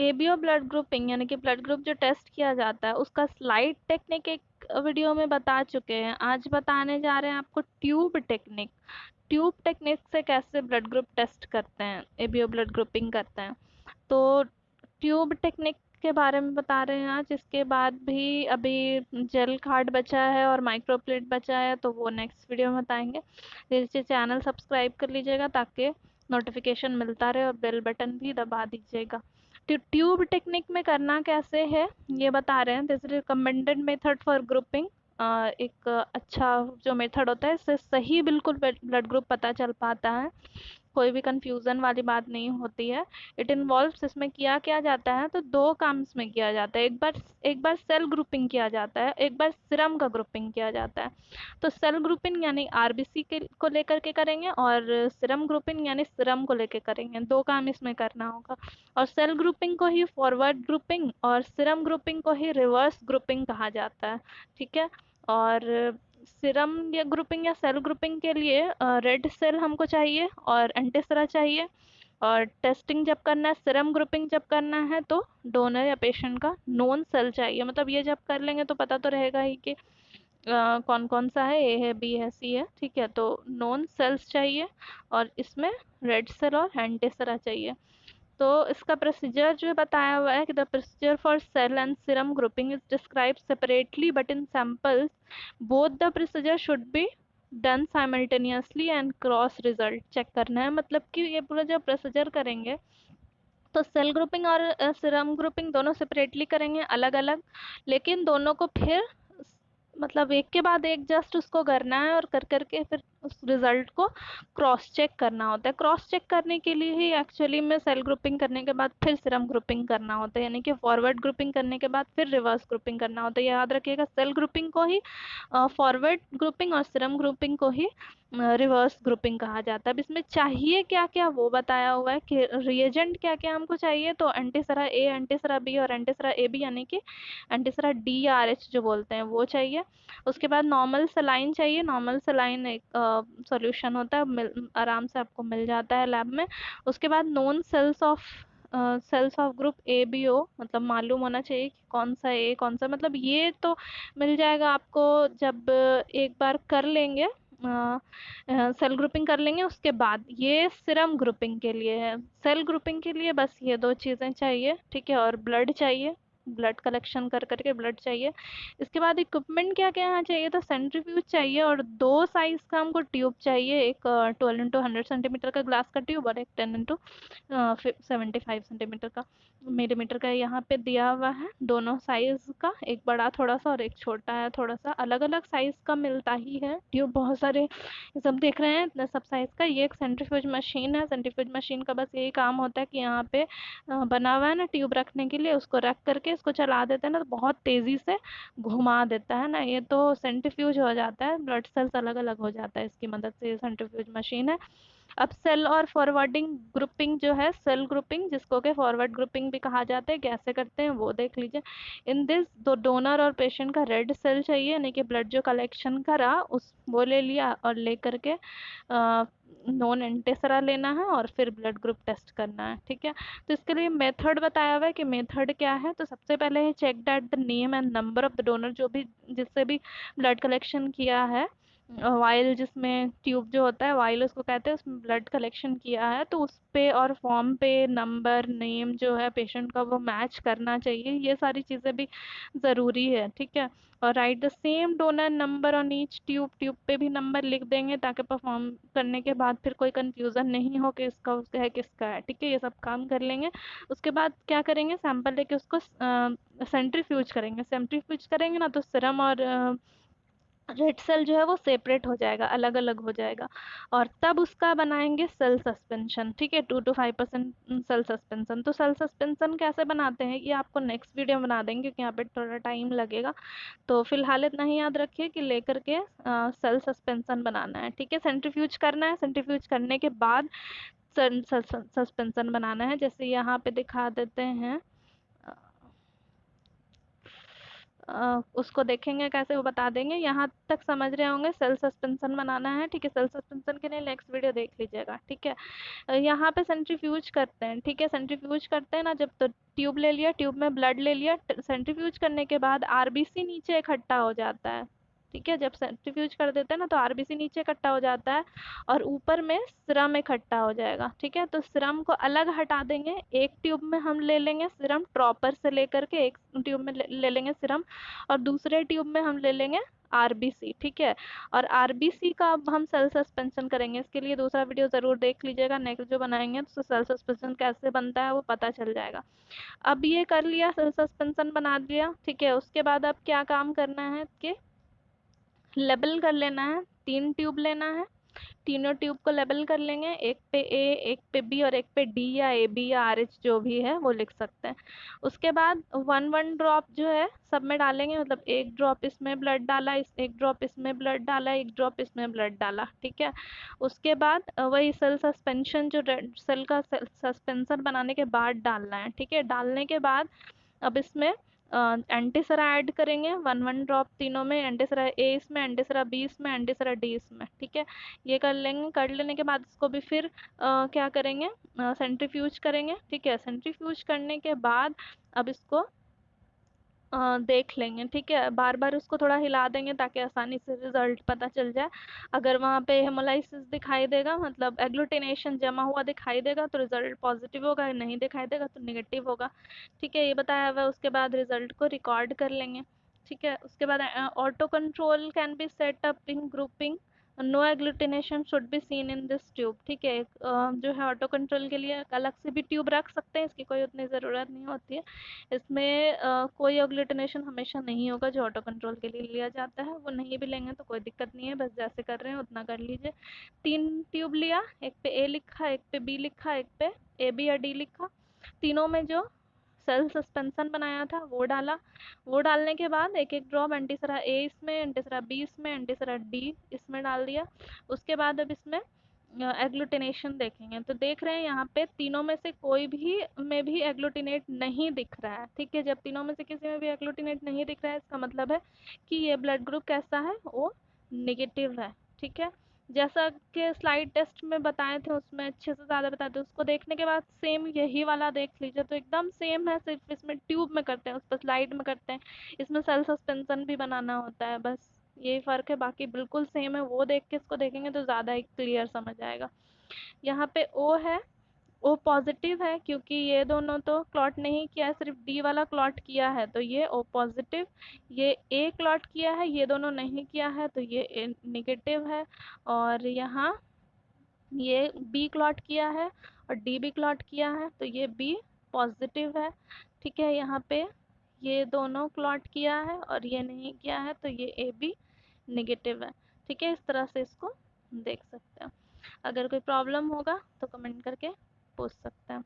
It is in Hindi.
एबीओ ब्लड ग्रुपिंग यानी कि ब्लड ग्रुप जो टेस्ट किया जाता है उसका स्लाइड टेक्निक एक वीडियो में बता चुके हैं। आज बताने जा रहे हैं आपको ट्यूब टेक्निक। ट्यूब टेक्निक से कैसे ब्लड ग्रुप टेस्ट करते हैं, एबीओ ब्लड ग्रुपिंग करते हैं। तो ट्यूब टेक्निक के बारे में बता रहे हैं आज। इसके बाद भी अभी जेल कार्ड बचा है और माइक्रोप्लेट बचा है, तो वो नेक्स्ट वीडियो में बताएंगे। जैसे चैनल सब्सक्राइब कर लीजिएगा ताकि नोटिफिकेशन मिलता रहे, और बेल बटन भी दबा दीजिएगा। ट्यूब टेक्निक में करना कैसे है ये बता रहे हैं। This is recommended method for grouping. एक अच्छा जो मेथड होता है, इससे सही बिल्कुल ब्लड ग्रुप पता चल पाता है, कोई भी कंफ्यूजन वाली बात नहीं होती है। इट इन्वॉल्व्स, इसमें किया क्या जाता है तो दो काम इसमें किया जाता है। एक बार सेल ग्रुपिंग किया जाता है, एक बार सीरम का ग्रुपिंग किया जाता है। तो सेल ग्रुपिंग यानी आरबीसी के को लेकर के करेंगे, और सीरम ग्रुपिंग यानी सीरम को लेकर करेंगे। दो काम इसमें करना होगा। और सेल ग्रुपिंग को ही फॉरवर्ड ग्रुपिंग और सीरम ग्रुपिंग को ही रिवर्स ग्रुपिंग कहा जाता है। ठीक है। और सीरम या ग्रुपिंग या सेल ग्रुपिंग के लिए रेड सेल हमको चाहिए और एंटीसेरा चाहिए। और टेस्टिंग जब करना है, सीरम ग्रुपिंग जब करना है, तो डोनर या पेशेंट का नोन सेल चाहिए। मतलब ये जब कर लेंगे तो पता तो रहेगा ही कि कौन कौन सा है, ए है, बी है, सी है। ठीक है, तो नोन सेल्स चाहिए और इसमें रेड सेल और एंटीसेरा चाहिए। तो इसका प्रोसीजर जो बताया हुआ है कि the procedure for cell and serum grouping is describe separately but in samples both the procedure should be done simultaneously and cross result check करना है। मतलब कि ये पूरा जब प्रोसीजर करेंगे तो सेल ग्रुपिंग और सीरम ग्रुपिंग दोनों सेपरेटली करेंगे, अलग अलग, लेकिन दोनों को फिर मतलब एक के बाद एक जस्ट उसको करना है, और कर करके फिर उस रिजल्ट को क्रॉस चेक करना होता है। क्रॉस चेक करने के लिए ही एक्चुअली में सेल ग्रुपिंग करने के बाद फिर सीरम ग्रुपिंग करना होता है, यानी कि फॉरवर्ड ग्रुपिंग करने के बाद फिर रिवर्स ग्रुपिंग करना होता है। याद रखिएगा, सेल ग्रुपिंग को ही फॉरवर्ड ग्रुपिंग और सीरम ग्रुपिंग को ही रिवर्स ग्रुपिंग कहा जाता है। अब इसमें चाहिए क्या क्या वो बताया हुआ है कि रिएजेंट क्या क्या हमको चाहिए। तो एंटीसरा ए, एंटीसरा बी और एंटीसरा ए बी, यानी कि एंटीसरा डी या आर एच जो बोलते हैं, वो चाहिए। उसके बाद नॉर्मल सलाइन चाहिए। नॉर्मल सलाइन एक सॉल्यूशन होता है, आराम से आपको मिल जाता है लैब में। उसके बाद known cells of group A B O, मतलब मालूम होना चाहिए कि कौन सा ए कौन सा, मतलब ये तो मिल जाएगा आपको जब एक बार कर लेंगे, सेल ग्रुपिंग कर लेंगे। उसके बाद ये सीरम ग्रुपिंग के लिए है। सेल ग्रुपिंग के लिए बस ये दो चीज़ें चाहिए। ठीक है, और ब्लड चाहिए, ब्लड कलेक्शन कर करके ब्लड चाहिए। इसके बाद इक्विपमेंट क्या क्या यहाँ चाहिए, तो सेंट्रीफ्यूज चाहिए और दो साइज का हमको ट्यूब चाहिए। एक 12x100 सेंटीमीटर का ग्लास का ट्यूब और एक 10x75 सेंटीमीटर का मिलीमीटर का यहाँ पे दिया हुआ है। दोनों साइज का, एक बड़ा थोड़ा सा और एक छोटा है थोड़ा सा, अलग अलग साइज का मिलता ही है ट्यूब। बहुत सारे ये सब देख रहे हैं इतना सब साइज का। ये एक सेंट्रीफ्यूज मशीन है। सेंट्रीफ्यूज मशीन का बस यही काम होता है कि यहाँ पे बना हुआ है ना ट्यूब रखने के लिए, उसको रख करके इसको चला देते हैं ना, तो बहुत तेजी से घुमा देता है ना, ये तो सेंट्रीफ्यूज हो जाता है। ब्लड सेल्स अलग अलग हो जाता है इसकी मदद से। ये सेंट्रीफ्यूज मशीन है। अब सेल और फॉरवर्डिंग ग्रुपिंग जो है, सेल ग्रुपिंग जिसको के फॉरवर्ड ग्रुपिंग भी कहा जाता है, कैसे करते हैं वो देख लीजिए। इन दिस दो डोनर और पेशेंट का रेड सेल चाहिए, यानी कि ब्लड जो कलेक्शन करा उस वो ले लिया, और ले करके नॉन एंटीसरा लेना है और फिर ब्लड ग्रुप टेस्ट करना है। ठीक है, तो इसके लिए मेथड बताया हुआ है कि मेथड क्या है। तो सबसे पहले है check that the name and number of the donor, जो भी जिससे भी ब्लड कलेक्शन किया है, वाइल जिसमें ट्यूब जो होता है वाइल उसको कहते हैं, उसमें ब्लड कलेक्शन किया है, तो उस पे और फॉर्म पे नंबर नेम जो है पेशेंट का वो मैच करना चाहिए। ये सारी चीज़ें भी ज़रूरी है। ठीक है, और right the same donor number on each tube, tube पे भी नंबर लिख देंगे ताकि परफॉर्म करने के बाद फिर कोई कन्फ्यूज़न नहीं हो कि इसका उसका है किसका है। ठीक है, ये सब काम कर लेंगे। उसके बाद क्या करेंगे, सैंपल लेके उसको सेंट्रीफ्यूज करेंगे। सेंट्रीफ्यूज करेंगे ना तो सीरम और रेड सेल जो है वो सेपरेट हो जाएगा, अलग अलग हो जाएगा, और तब उसका बनाएंगे सेल सस्पेंशन। ठीक है, 2 to 5% सेल सस्पेंशन। तो सेल सस्पेंशन कैसे बनाते हैं ये आपको नेक्स्ट वीडियो में बना देंगे, क्योंकि यहाँ पे थोड़ा टाइम लगेगा। तो फिलहाल इतना ही याद रखिए कि लेकर के सेल सस्पेंशन बनाना है। ठीक है, सेंट्रीफ्यूज करना है, सेंट्रीफ्यूज करने के बाद सस्पेंशन बनाना है। जैसे यहाँ पे दिखा देते हैं, उसको देखेंगे कैसे वो बता देंगे। यहाँ तक समझ रहे होंगे, सेल सस्पेंशन बनाना है। ठीक है, सेल सस्पेंशन के लिए नेक्स्ट वीडियो देख लीजिएगा। ठीक है, यहाँ पे सेंट्रीफ्यूज करते हैं। ठीक है, सेंट्रीफ्यूज करते हैं ना जब, तो ट्यूब ले लिया, ट्यूब में ब्लड ले लिया, सेंट्रीफ्यूज करने के बाद आरबीसी नीचे इकट्ठा हो जाता है। ठीक है, जब सेंट्रीफ्यूज कर देते हैं ना तो आरबीसी नीचे इकट्ठा हो जाता है और ऊपर में सीरम इकट्ठा हो जाएगा। ठीक है, तो सीरम को अलग हटा देंगे। एक ट्यूब में हम ले लेंगे सीरम, ड्रॉपर से लेकर के एक ट्यूब में ले लेंगे सीरम, और दूसरे ट्यूब में हम ले लेंगे आरबीसी। ठीक है, और आरबीसी का अब हम सेल सस्पेंशन करेंगे। इसके लिए दूसरा वीडियो जरूर देख लीजिएगा, नेक्स्ट जो बनाएंगे तो सेल सस्पेंशन कैसे बनता है वो पता चल जाएगा। अब ये कर लिया, सेल सस्पेंशन बना दिया। ठीक है, उसके बाद अब क्या काम करना है कि लेबल कर लेना है। 3 ट्यूब लेना है, तीनों ट्यूब को लेबल कर लेंगे, एक पे ए, एक पे बी और एक पे डी या ए बी या आर एच जो भी है वो लिख सकते हैं। उसके बाद 1 1 ड्रॉप जो है सब में डालेंगे, मतलब एक ड्रॉप इसमें ब्लड डाला, इस एक ड्रॉप इसमें ब्लड डाला, एक ड्रॉप इसमें ब्लड डाला। ठीक है, उसके बाद वही सेल सस्पेंशन जो सेल का सस्पेंशन बनाने के बाद डालना है। ठीक है, डालने के बाद अब इसमें एंटीसरा ऐड करेंगे, 1 1 ड्रॉप तीनों में, एंटीसरा ए इसमें, एंटीसरा बी इसमें, एंटीसरा डी इसमें। ठीक है, ये कर लेंगे। कर लेने के बाद इसको भी फिर क्या करेंगे, सेंट्रीफ्यूज करेंगे। ठीक है, सेंट्रीफ्यूज करने के बाद अब इसको देख लेंगे। ठीक है, बार बार उसको थोड़ा हिला देंगे ताकि आसानी से रिजल्ट पता चल जाए। अगर वहाँ पे हेमोलाइसिस दिखाई देगा, मतलब एग्लूटिनेशन जमा हुआ दिखाई देगा तो रिजल्ट पॉजिटिव होगा, नहीं दिखाई देगा तो निगेटिव होगा। ठीक है, ये बताया हुआ है। उसके बाद रिजल्ट को रिकॉर्ड कर लेंगे। ठीक है, उसके बाद auto control can be set up in grouping, no agglutination should be seen in this tube. ठीक है, जो है ऑटो कंट्रोल के लिए अलग से भी ट्यूब रख सकते हैं, इसकी कोई उतनी ज़रूरत नहीं होती है। इसमें कोई एग्लूटिनेशन हमेशा नहीं होगा जो ऑटो कंट्रोल के लिए लिया जाता है, वो नहीं भी लेंगे तो कोई दिक्कत नहीं है, बस जैसे कर रहे हैं उतना कर लीजिए। 3 ट्यूब लिया, एक पे ए लिखा, एक पे बी लिखा, एक पे ए बी या डी लिखा, तीनों में जो सेल सस्पेंशन बनाया था वो डाला। वो डालने के बाद एक एक ड्रॉप एंटीसरा ए इसमें, एंटीसरा बी इसमें, एंटीसरा डी इसमें डाल दिया। उसके बाद अब इसमें एग्लूटिनेशन देखेंगे तो देख रहे हैं यहाँ पे तीनों में से कोई भी में भी एग्लूटिनेट नहीं दिख रहा है। ठीक है, जब तीनों में से किसी में भी एग्लूटिनेट नहीं दिख रहा है इसका मतलब है कि ये ब्लड ग्रुप कैसा है, वो निगेटिव है। ठीक है, जैसा कि स्लाइड टेस्ट में बताए थे उसमें अच्छे से ज़्यादा बताए थे, उसको देखने के बाद सेम यही वाला देख लीजिए तो एकदम सेम है, सिर्फ इसमें ट्यूब में करते हैं, उस पर स्लाइड में करते हैं, इसमें सेल सस्पेंशन भी बनाना होता है, बस यही फ़र्क है, बाकी बिल्कुल सेम है। वो देख के इसको देखेंगे तो ज़्यादा ही क्लियर समझ आएगा। यहाँ पे ओ है, ओ पॉजिटिव है क्योंकि ये दोनों तो क्लॉट नहीं किया है, सिर्फ डी वाला क्लॉट किया है तो ये ओ पॉजिटिव। ये ए क्लॉट किया है, ये दोनों नहीं किया है तो ये निगेटिव है। और यहाँ ये बी क्लॉट किया है और डी भी क्लॉट किया है तो ये बी पॉजिटिव है। ठीक है, यहाँ पे ये दोनों क्लॉट किया है और ये नहीं किया है तो ये ए बी निगेटिव है। ठीक है, इस तरह से इसको देख सकते हैं। अगर कोई प्रॉब्लम होगा तो कमेंट करके पूछ सकते हैं।